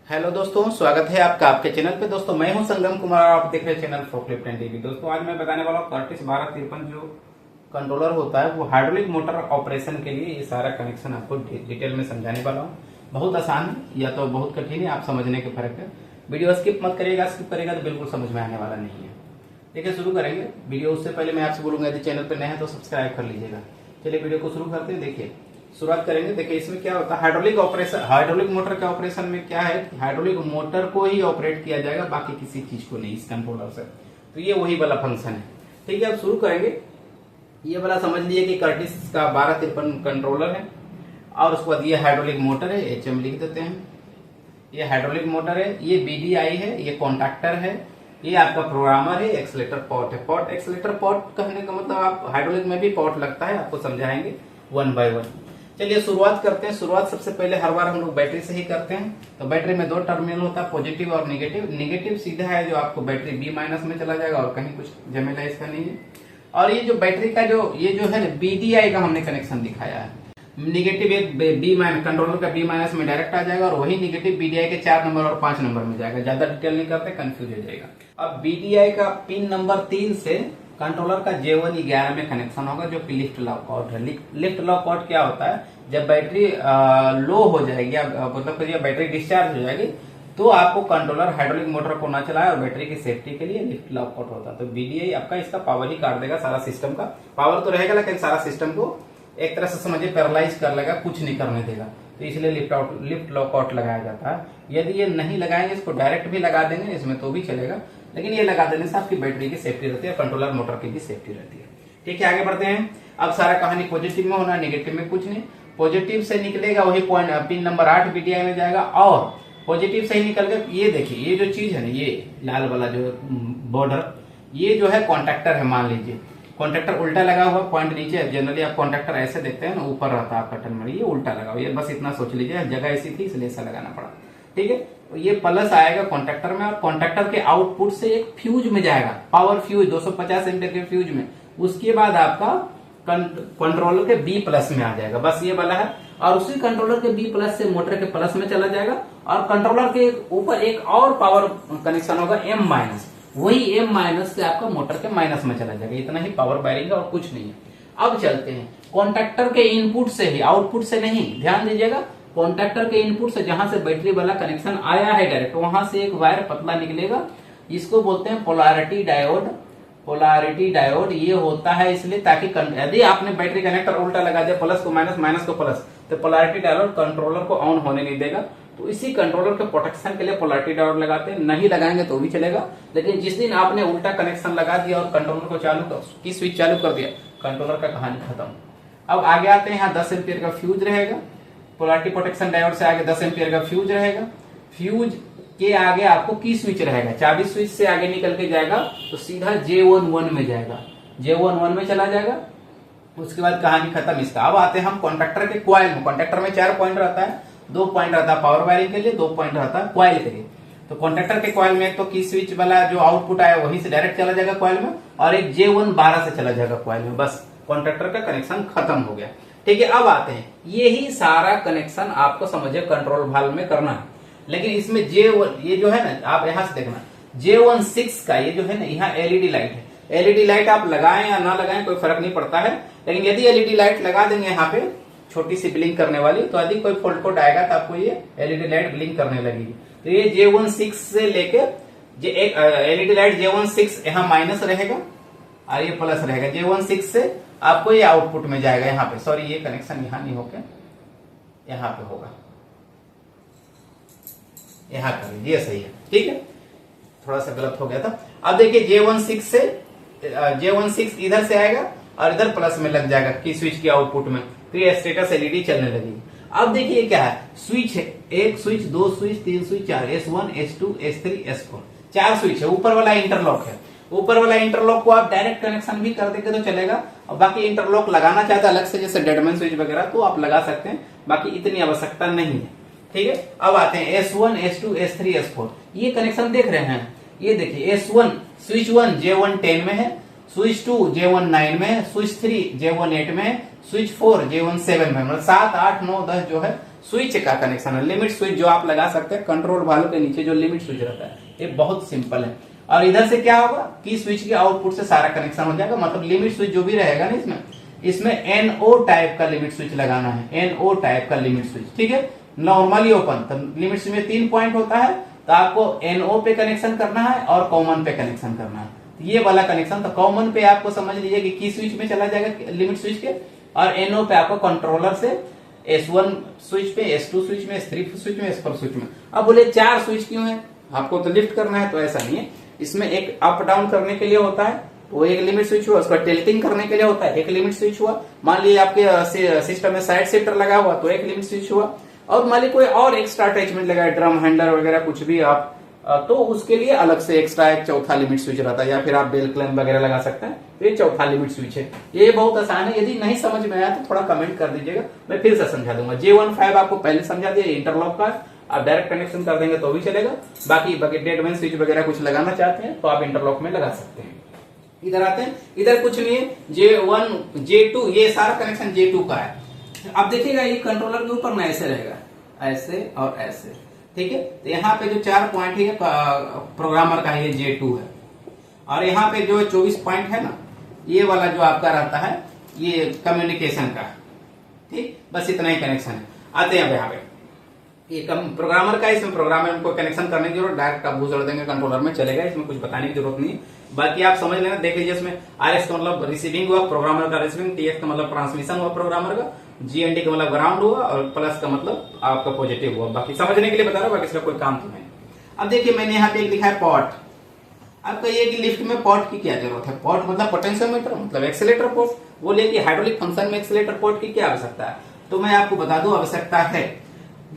Hello दोस्तों, स्वागत है आपका आपके चैनल पे। दोस्तों मैं हूं संगम कुमार और आप देख रहे हैं चैनल फोकलिफ्ट एंड टीवी। दोस्तों आज मैं बताने वाला हूं कर्टिस 1253 जो कंट्रोलर होता है वो हाइड्रोलिक मोटर ऑपरेशन के लिए ये सारा कनेक्शन आपको डिटेल में समझाने वाला हूं। बहुत आसान है या तो बहुत कठिन है, आप समझने के फर्क है। वीडियो स्किप मत करिएगा, स्किप करेगा तो बिल्कुल समझ में आने वाला नहीं है। देखिए शुरू करेंगे वीडियो। उससे पहले मैं आपसे बोलूंगा यदि चैनल पर नए हैं तो सब्सक्राइब कर लीजिएगा। चलिए वीडियो को शुरू करते हैं। देखिए शुरुआत करेंगे। देखिए इसमें क्या होता है, हाइड्रोलिक मोटर के ऑपरेशन में क्या है कि हाइड्रोलिक मोटर को ही ऑपरेट किया जाएगा, बाकी किसी चीज को नहीं इस कंट्रोलर से। तो ये वही वाला फंक्शन है। ठीक है, अब शुरू करेंगे। ये वाला समझ लिए कि कर्टिस का 1253 कंट्रोलर है और उसके बाद ये हाइड्रोलिक मोटर है, HM लिख देते हैं। ये हाइड्रोलिक मोटर है, ये BDI है, ये कॉन्टैक्टर है, ये आपका प्रोग्रामर है, एक्सलेटर पॉट है। पॉट एक्सलेटर पॉट कहने का मतलब आप हाइड्रोलिक में भी पॉट लगता है, आपको समझाएंगे वन बाय वन। चलिए शुरुआत करते हैं। शुरुआत सबसे पहले हर बार हम लोग बैटरी से ही करते हैं। तो बैटरी में दो टर्मिनल होता है, पॉजिटिव और नेगेटिव। नेगेटिव सीधा है जो आपको बैटरी B- में चला जाएगा और कहीं कुछ झमेला इसका नहीं है। और ये जो बैटरी का ये जो है ना BDI का हमने कनेक्शन दिखाया है। नेगेटिव एक B- कंट्रोलर का B- में डायरेक्ट आ जाएगा और वही नेगेटिव BDI के 4 नंबर और 5 नंबर में जाएगा। ज्यादा डिटेल नहीं करते, कंफ्यूज हो जाएगा। अब BDI का पिन नंबर 3 से कंट्रोलर का J1 11 में कनेक्शन होगा जो कि लिफ्ट लॉक आउट है। लिफ्ट लॉक आउट क्या होता है, जब बैटरी लो हो जाएगी मतलब जब बैटरी डिस्चार्ज हो जाएगी तो आपको कंट्रोलर हाइड्रोलिक मोटर को ना चलाए और बैटरी की सेफ्टी के लिए लिफ्ट लॉक आउट होता है। तो BDI आपका इसका पावर ही काट देगा, सारा सिस्टम का पावर तो रहेगा लेकिन सारा सिस्टम को एक तरह से समझिए पैरालाइज कर लेगा, कुछ नहीं करने देगा। तो इसलिए लिफ्ट लॉक आउट लगाया जाता है। यदि ये नहीं लगाएंगे, इसको डायरेक्ट भी लगा देंगे इसमें तो भी चलेगा, लेकिन ये लगा देने से आपकी बैटरी की सेफ्टी रहती है, कंट्रोलर मोटर की भी सेफ्टी रहती है। ठीक है, आगे बढ़ते हैं। अब सारा कहानी पॉजिटिव में होना, नेगेटिव में कुछ नहीं। पॉजिटिव से निकलेगा वही पॉइंट पिन नंबर 8 BDI में जाएगा और पॉजिटिव से ही निकल के ये देखिए ये जो चीज है ना, ये लाल वाला जो बॉर्डर, ये जो है कॉन्ट्रैक्टर है। मान लीजिए कॉन्ट्रैक्टर उल्टा लगा हुआ, पॉइंट नीचे है। जनरली आप कॉन्ट्रैक्टर ऐसे देखते हैं ना, ऊपर रहता है आपका टर्मिनल, ये उल्टा लगा हुआ। ये बस इतना सोच लीजिए, जगह ऐसी थी इसलिए ऐसा लगाना पड़ा। ठीक है, तो ये प्लस आएगा कॉन्ट्रैक्टर में और कॉन्ट्रैक्टर के आउटपुट से एक फ्यूज में जाएगा, पावर फ्यूज 250 एम्पियर के फ्यूज में। उसके बाद आपका कंट्रोलर के B+ में आ जाएगा, बस ये वाला है। और उसी कंट्रोलर के B+ से मोटर के प्लस में चला जाएगा और कंट्रोलर के ऊपर एक और पावर कनेक्शन होगा M-, वही M- से आपका मोटर के माइनस में चला जाएगा। इतना ही पावर वायरिंग है और कुछ नहीं है। अब चलते हैं कॉन्ट्रैक्टर के इनपुट से ही, आउटपुट से नहीं, ध्यान दीजिएगा। कॉन्ट्रैक्टर के इनपुट से जहां से बैटरी वाला कनेक्शन आया है डायरेक्ट, वहां से एक वायर पतला निकलेगा। इसको बोलते हैं पोलैरिटी डायोड। पोलैरिटी डायोड ये होता है इसलिए ताकि यदि आपने बैटरी कनेक्टर उल्टा लगा दिया, प्लस को माइनस, माइनस को प्लस, तो पोलैरिटी डायोड कंट्रोलर को ऑन होने नहीं देगा। तो इसी कंट्रोलर के प्रोटेक्शन के लिए पोलैरिटी डायोड लगाते हैं। नहीं लगाएंगे तो भी चलेगा, लेकिन जिस दिन आपने उल्टा कनेक्शन लगा दिया और कंट्रोलर को की स्विच चालू कर दिया, कंट्रोलर का कहानी खत्म। अब आगे आते हैं, यहाँ 10 एम्पियर का फ्यूज रहेगा। पोलैरिटी प्रोटेक्शन डायोड से आगे 10 एम्पियर का फ्यूज रहेगा। फ्यूज के आगे आपको की स्विच रहेगा, चाबी स्विच से आगे निकल के जाएगा तो सीधा J11 में जाएगा, J11 में चला जाएगा। उसके बाद कहानी खत्म इसका। अब आते हैं हम कॉन्ट्रैक्टर के कॉइल में। कॉन्ट्रैक्टर में 4 पॉइंट रहता है, 2 पॉइंट रहता है पावर वायरिंग के लिए, 2 पॉइंट रहता है कॉइल के लिए। तो कॉन्ट्रैक्टर के कॉइल में एक तो की स्विच वाला जो आउटपुट आया वहीं से डायरेक्ट चला जाएगा कॉइल में, और एक J1 12 से चला जाएगा कॉइल में। बस कॉन्ट्रैक्टर का कनेक्शन खत्म हो गया। ठीक है, अब आते हैं, यही सारा कनेक्शन आपको समझिए कंट्रोल वाल्व में करना है। लेकिन इसमें J1 ये जो है ना, आप यहां से देखना, J16 का ये जो है ना, यहाँ LED लाइट है। LED लाइट आप लगाएं या ना लगाएं कोई फर्क नहीं पड़ता है, लेकिन यदि LED लाइट लगा देंगे यहाँ पे छोटी सी ब्लिंक करने वाली, तो यदि कोई फॉल्ट कोड आएगा तो आपको ये LED लाइट ब्लिंक करने लगेगी। तो ये J16 से लेके एक LED लाइट J16 यहाँ माइनस रहेगा और ये प्लस रहेगा। J16 से आपको ये आउटपुट में जाएगा यहाँ पे। सॉरी, ये कनेक्शन यहाँ नहीं होके यहाँ पे होगा, यहाँ कर लीजिए, ये सही है। ठीक है, थोड़ा सा गलत हो गया था। अब देखिए J16 इधर से आएगा और इधर प्लस में लग जाएगा की स्विच के आउटपुट में, तो ये स्टेटस LED चलने लगेगी। अब देखिए क्या है, स्विच है, 1 switch, 2 switch, 3 switch, 4, S1 S2 S3 S4, 4 switch है। ऊपर वाला इंटरलॉक है, ऊपर वाला इंटरलॉक को आप डायरेक्ट कनेक्शन भी कर देंगे तो चलेगा, और बाकी इंटरलॉक लगाना चाहते हैं अलग से, जैसे डेडमैन स्विच वगैरह, तो आप लगा सकते हैं, बाकी इतनी आवश्यकता नहीं है। ठीक है, अब आते हैं S1 S2 S3 S4, ये कनेक्शन देख रहे हैं। ये देखिए S1 स्विच 1 J1 10 में है, स्विच 2 J1 9 में है, स्विच 3 J1 8 में है, स्विच 4 J1 7 में, मतलब 7 8 9 10 जो है स्विच का कनेक्शन है। लिमिट स्विच जो आप लगा सकते हैं कंट्रोल वाल्व के नीचे जो लिमिट स्विच रहता है, ये बहुत सिंपल है। और इधर से क्या होगा कि स्विच के आउटपुट से सारा कनेक्शन हो जाएगा। मतलब लिमिट स्विच जो भी रहेगा ना इसमें एनओ टाइप का लिमिट स्विच लगाना है, एनओ टाइप का लिमिट स्विच, ठीक है। नॉर्मली ओपन, तब लिमिट स्विच में 3 पॉइंट होता है, तो आपको एनओ पे कनेक्शन करना है और कॉमन पे कनेक्शन करना है। तो ये वाला कनेक्शन, तो कॉमन पे आपको समझ लीजिए कि की स्विच में चला जाएगा लिमिट स्विच के, और एनओ पे आपको कंट्रोलर से S1 स्विच पे, S2 स्विच में, S3 स्विच में, S4 स्विच में। अब बोले 4 स्विच क्यों है, आपको तो लिफ्ट करना है, तो ऐसा नहीं है। इसमें एक अप डाउन करने के लिए होता है, वो एक लिमिट स्विच हुआ। उसका टिल्टिंग करने के लिए होता है, एक लिमिट स्विच हुआ। मान लीजिए आपके सिस्टम में साइड शिफ्टर लगा हुआ, तो एक लिमिट स्विच हुआ। और मान लीजिए कोई और एक्स्ट्रा अटैचमेंट लगा है, ड्रम हैंडलर वगैरह कुछ भी आप, तो उसके लिए अलग से एक्स्ट्रा एक चौथा लिमिट स्विच रहता है, या फिर आप बेल क्लैंप वगैरह लगा सकते हैं, तो ये चौथा लिमिट स्विच है। ये बहुत आसान है। यदि नहीं समझ में आया तो थोड़ा कमेंट कर दीजिएगा, मैं फिर से समझा दूंगा। J15 आपको पहले समझा दिया, इंटरलॉक का आप डायरेक्ट कनेक्शन कर देंगे तो भी चलेगा। बाकी डेड मैन स्विच वगैरह कुछ लगाना चाहते हैं तो आप इंटरलॉक में लगा सकते हैं। इधर आते हैं, इधर कुछ नहीं है, J1 J2 ये सारा कनेक्शन J2 का है। आप देखिएगा ये कंट्रोलर के ऊपर ना ऐसे रहेगा, ऐसे और ऐसे, ठीक है। तो यहाँ पे जो 4 पॉइंट है प्रोग्रामर का ये J2 है, और यहाँ पे जो 24 पॉइंट है ना, ये वाला जो आपका रहता है ये कम्युनिकेशन का, ठीक। बस इतना ही कनेक्शन है। आते हैं यहाँ पे, ये प्रोग्रामर का, इसमें प्रोग्रामर को कनेक्शन करने की जरूरत, डायरेक्ट आप भूल देंगे कंट्रोलर में चलेगा, इसमें कुछ बताने की जरूरत नहीं है। बाकी आप समझ लेना, देख लीजिए इसमें RS का मतलब रिसीविंग हुआ प्रोग्रामर का रिसीविंग, TX का मतलब ट्रांसमिशन हुआ प्रोग्रामर का, GND का मतलब ग्राउंड हुआ, और प्लस का मतलब आपका पॉजिटिव हुआ। बाकी समझने के लिए बता रहा हूँ, बाकी इसका कोई काम तो नहीं। अब देखिए मैंने यहाँ पे एक लिखा है पॉट। आपका ये कि लिफ्ट में पॉट की क्या जरूरत है, पॉट मतलब पोटेंशियोमीटर, मतलब एक्सीलेटर पोर्ट। वो लेके हाइड्रोलिक फंक्शन में एक्सीलेटर पोर्ट की क्या आवश्यकता है, तो मैं आपको बता दूं आवश्यकता है।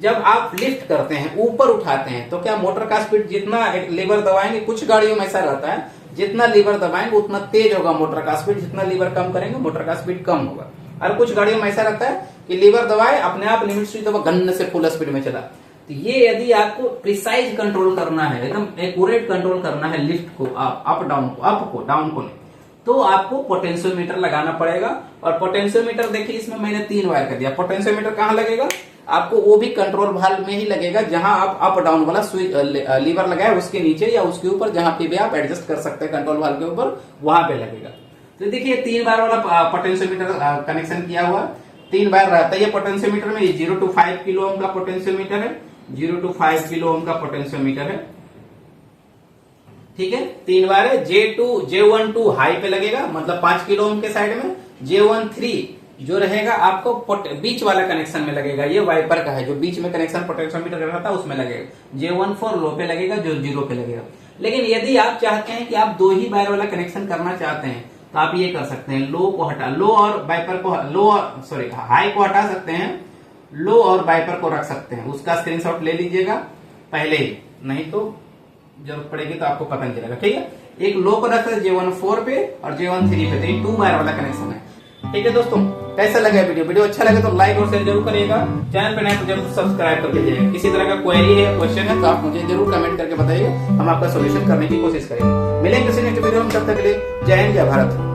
जब आप लिफ्ट करते हैं, ऊपर उठाते हैं, तो क्या मोटर का स्पीड जितना लीवर दबाएंगे, कुछ गाड़ियों में ऐसा रहता है जितना लीवर दबाएंगे उतना तेज होगा मोटर का स्पीड, जितना लीवर कम करेंगे मोटर का स्पीड कम होगा। और कुछ गाड़ियों में ऐसा रहता है कि लीवर दबाए अपने आप लिमिट स्विच दबा गन से फुल स्पीड में चला। तो ये यदि आपको प्रिसाइज कंट्रोल करना है, एकदम एक्यूरेट कंट्रोल करना है लिफ्ट को, अप डाउन को, अप को डाउन को, तो आपको पोटेंशियोमीटर लगाना पड़ेगा। और पोटेंशियोमीटर देखिए इसमें मैंने 3 वायर कर दिया। पोटेंशियोमीटर कहाँ लगेगा, आपको वो भी कंट्रोल वाल्व में ही लगेगा, जहां आप अप डाउन वाला स्विच लीवर लगाए उसके नीचे या उसके ऊपर, जहां पे भी आप एडजस्ट कर सकते हैं कंट्रोल वाल्व के ऊपर, वहां पे लगेगा। तो देखिए 3 बार वाला पोटेंशियोमीटर कनेक्शन किया हुआ, 3 बार रहता है ये पोटेंशियोमीटर में। 0 to 5 किलो ओम का पोटेंशियोमीटर है, 0 to 5 किलो ओम का पोटेंशियोमीटर है, ठीक है। 3 बार है। J1 हाई पे लगेगा, मतलब 5 किलो ओम के साइड में। J13 जो रहेगा आपको बीच वाला कनेक्शन में लगेगा, ये वाइपर का है, जो बीच में कनेक्शन पोटेंशियोमीटर रहता है उसमें लगेगा। J14 लो पे लगेगा, जो 0 पे लगेगा। लेकिन यदि आप चाहते हैं कि आप 2 ही वायर वाला कनेक्शन करना चाहते हैं, तो आप ये कर सकते हैं, लो को हटा, लो और वाइपर को, हाई को हटा सकते हैं, लो और वाइपर को रख सकते हैं। उसका स्क्रीनशॉट ले लीजिएगा पहले ही, नहीं तो जरूरत पड़ेगी तो आपको पता नहीं चलेगा, ठीक है। एक लो को रखते हैं J14 पे और J13 पे, तो ये 2 वायर वाला कनेक्शन है, ठीक है। दोस्तों कैसा लगा वीडियो अच्छा लगे तो लाइक और शेयर जरूर करिएगा। चैनल पे नए तो जरूर सब्सक्राइब करके जाइए। किसी तरह का क्वेरी है, क्वेश्चन है, तो आप मुझे जरूर कमेंट करके बताइए, हम आपका सोल्यूशन करने की कोशिश करेंगे। मिलेंगे किसी नेक्स्ट वीडियो में, तब तक के लिए जय हिंद, जय भारत।